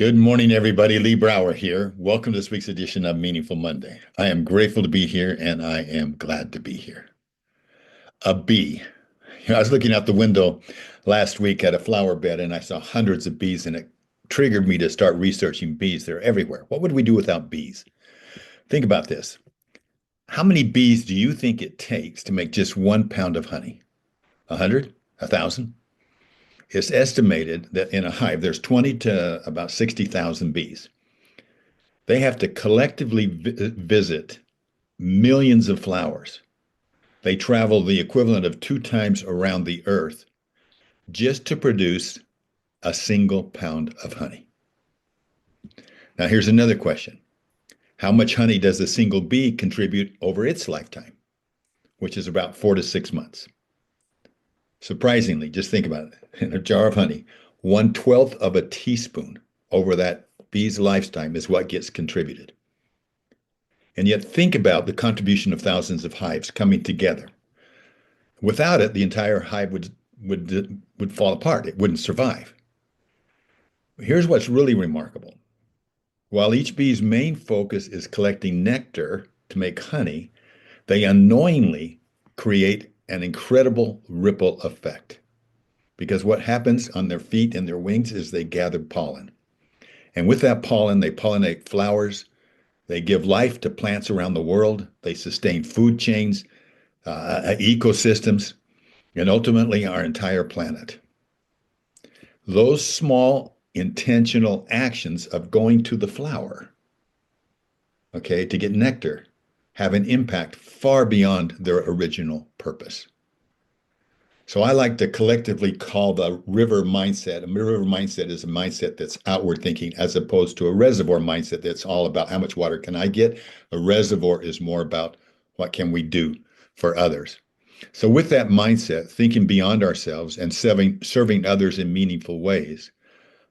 Good morning, everybody. Lee Brower here. Welcome to this week's edition of Meaningful Monday. I am grateful to be here and I am glad to be here. A bee. I was looking out the window last week at a flower bed and I saw hundreds of bees, and it triggered me to start researching bees. They're everywhere. What would we do without bees? Think about this. How many bees do you think it takes to make just 1 pound of honey? 100? 1,000? It's estimated that in a hive, there's 20 to about 60,000 bees. They have to collectively visit millions of flowers. They travel the equivalent of 2 times around the earth just to produce a single pound of honey. Now, here's another question. How much honey does a single bee contribute over its lifetime, which is about 4 to 6 months? Surprisingly, just think about it. In a jar of honey, 1/12 of a teaspoon over that bee's lifetime is what gets contributed. And yet think about the contribution of thousands of hives coming together. Without it, the entire hive would fall apart. It wouldn't survive. Here's what's really remarkable. While each bee's main focus is collecting nectar to make honey, they unknowingly create an incredible ripple effect. Because what happens on their feet and their wings is they gather pollen. And with that pollen, they pollinate flowers. They give life to plants around the world. They sustain food chains, ecosystems, and ultimately our entire planet. Those small intentional actions of going to the flower, okay, to get nectar, have an impact far beyond their original purpose. So I like to collectively call the river mindset. A river mindset is a mindset that's outward thinking as opposed to a reservoir mindset that's all about how much water can I get. A reservoir is more about what can we do for others. So with that mindset, thinking beyond ourselves and serving others in meaningful ways,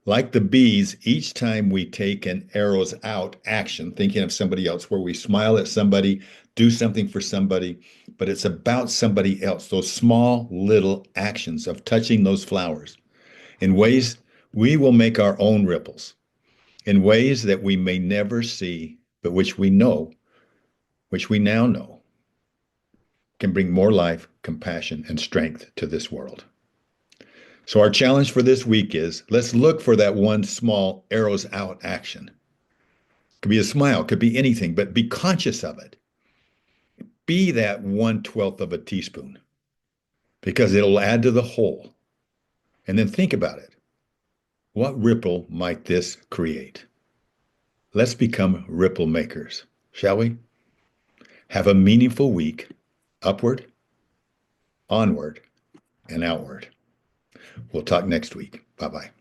like the bees, each time we take an arrows out action, thinking of somebody else, where we smile at somebody, do something for somebody, but it's about somebody else, those small little actions of touching those flowers in ways we will make our own ripples, in ways that we may never see, but which we know, which we now know, can bring more life, compassion, and strength to this world. So our challenge for this week is let's look for that one small arrows out action. Could be a smile, could be anything, but be conscious of it. Be that 1/12 of a teaspoon because it'll add to the whole. And then think about it. What ripple might this create? Let's become ripple makers, shall we? Have a meaningful week, upward, onward, and outward. We'll talk next week. Bye-bye.